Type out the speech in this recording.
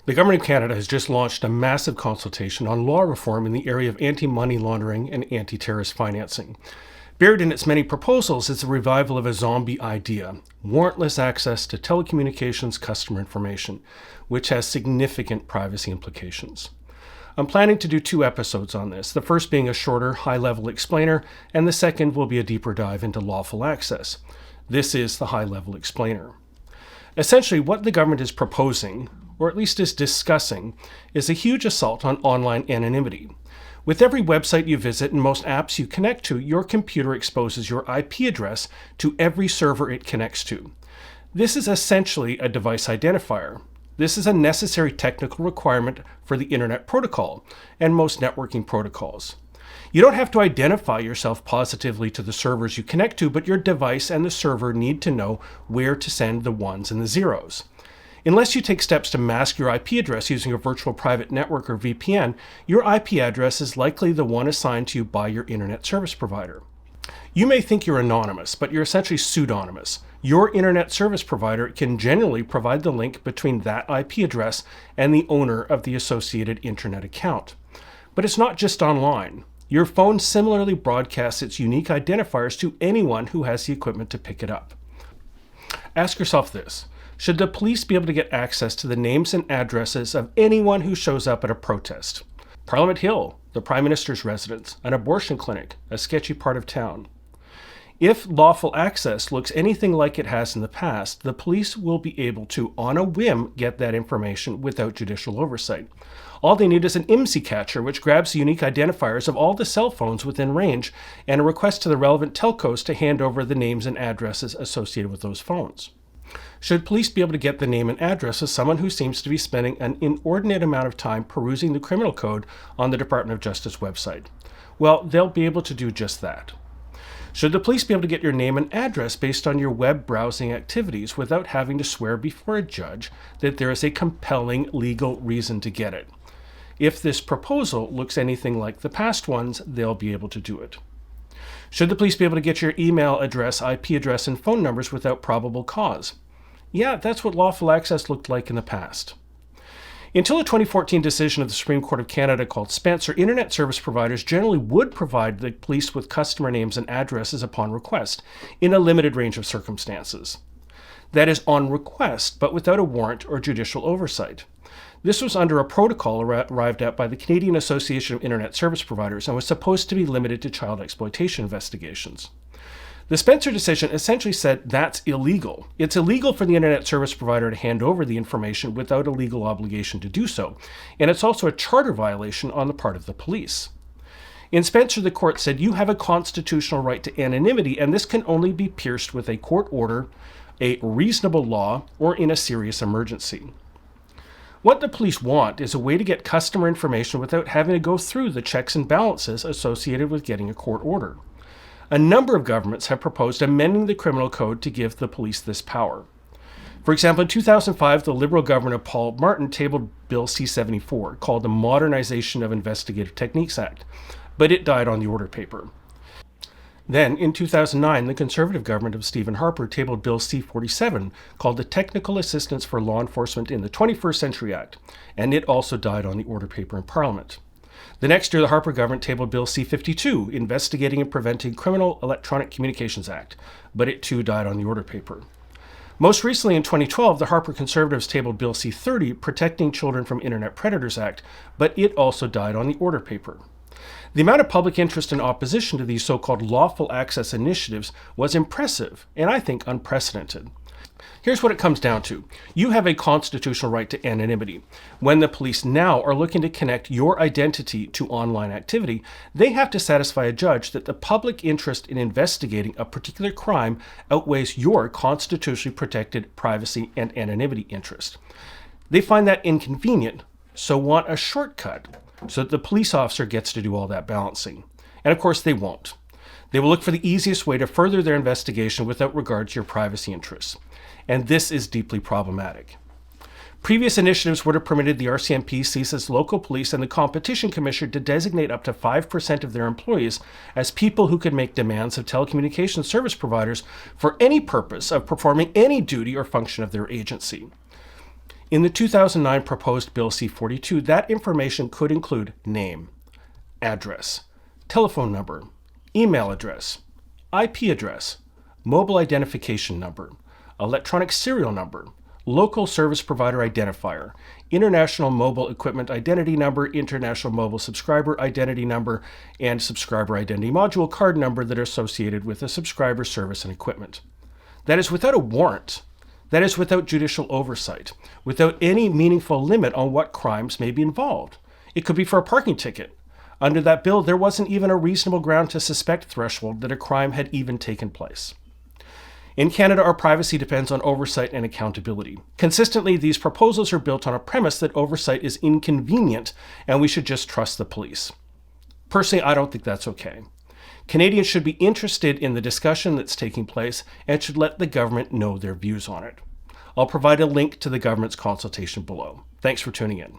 The Government of Canada has just launched a massive consultation on law reform in the area of anti-money laundering and anti-terrorist financing. Buried in its many proposals is the revival of a zombie idea, warrantless access to telecommunications customer information, which has significant privacy implications. I'm planning to do 2 episodes on this, the first being a shorter, high-level explainer, and the second will be a deeper dive into lawful access. This is the high-level explainer. Essentially, what the government is proposing, or at least is discussing, is a huge assault on online anonymity. With every website you visit and most apps you connect to, your computer exposes your IP address to every server it connects to. This is essentially a device identifier. This is a necessary technical requirement for the Internet Protocol and most networking protocols. You don't have to identify yourself positively to the servers you connect to, but your device and the server need to know where to send the ones and the zeros. Unless you take steps to mask your IP address using a virtual private network or VPN, your IP address is likely the one assigned to you by your internet service provider. You may think you're anonymous, but you're essentially pseudonymous. Your internet service provider can generally provide the link between that IP address and the owner of the associated internet account. But it's not just online. Your phone similarly broadcasts its unique identifiers to anyone who has the equipment to pick it up. Ask yourself this. Should the police be able to get access to the names and addresses of anyone who shows up at a protest? Parliament Hill, the Prime Minister's residence, an abortion clinic, a sketchy part of town. If lawful access looks anything like it has in the past, the police will be able to, on a whim, get that information without judicial oversight. All they need is an IMSI catcher, which grabs the unique identifiers of all the cell phones within range, and a request to the relevant telcos to hand over the names and addresses associated with those phones. Should police be able to get the name and address of someone who seems to be spending an inordinate amount of time perusing the criminal code on the Department of Justice website? Well, they'll be able to do just that. Should the police be able to get your name and address based on your web browsing activities without having to swear before a judge that there is a compelling legal reason to get it? If this proposal looks anything like the past ones, they'll be able to do it. Should the police be able to get your email address, IP address, and phone numbers without probable cause? Yeah, that's what lawful access looked like in the past. Until a 2014 decision of the Supreme Court of Canada called Spencer, internet service providers generally would provide the police with customer names and addresses upon request, in a limited range of circumstances. That is, on request, but without a warrant or judicial oversight. This was under a protocol arrived at by the Canadian Association of Internet Service Providers and was supposed to be limited to child exploitation investigations. The Spencer decision essentially said that's illegal. It's illegal for the internet service provider to hand over the information without a legal obligation to do so, and it's also a charter violation on the part of the police. In Spencer, the court said you have a constitutional right to anonymity, and this can only be pierced with a court order, a reasonable law, or in a serious emergency. What the police want is a way to get customer information without having to go through the checks and balances associated with getting a court order. A number of governments have proposed amending the criminal code to give the police this power. For example, in 2005, the Liberal government of Paul Martin tabled Bill C-74, called the Modernization of Investigative Techniques Act, but it died on the order paper. Then, in 2009, the Conservative government of Stephen Harper tabled Bill C-47, called the Technical Assistance for Law Enforcement in the 21st Century Act, and it also died on the order paper in Parliament. The next year, the Harper government tabled Bill C-52, Investigating and Preventing Criminal Electronic Communications Act, but it too died on the order paper. Most recently, in 2012, the Harper Conservatives tabled Bill C-30, Protecting Children from Internet Predators Act, but it also died on the order paper. The amount of public interest and opposition to these so-called lawful access initiatives was impressive, and I think unprecedented. Here's what it comes down to. You have a constitutional right to anonymity. When the police now are looking to connect your identity to online activity, they have to satisfy a judge that the public interest in investigating a particular crime outweighs your constitutionally protected privacy and anonymity interest. They find that inconvenient, so want a shortcut so that the police officer gets to do all that balancing. And of course they won't. They will look for the easiest way to further their investigation without regard to your privacy interests. And this is deeply problematic. Previous initiatives would have permitted the RCMP, CSIS, local police, and the Competition Commission to designate up to 5% of their employees as people who could make demands of telecommunications service providers for any purpose of performing any duty or function of their agency. In the 2009 proposed Bill C-42, that information could include name, address, telephone number, email address, IP address, mobile identification number, electronic serial number, local service provider identifier, international mobile equipment identity number, international mobile subscriber identity number, and subscriber identity module card number that are associated with a subscriber service and equipment. That is without a warrant. That is without judicial oversight, without any meaningful limit on what crimes may be involved. It could be for a parking ticket. Under that bill, there wasn't even a reasonable ground to suspect threshold that a crime had even taken place. In Canada, our privacy depends on oversight and accountability. Consistently, these proposals are built on a premise that oversight is inconvenient and we should just trust the police. Personally, I don't think that's okay. Canadians should be interested in the discussion that's taking place and should let the government know their views on it. I'll provide a link to the government's consultation below. Thanks for tuning in.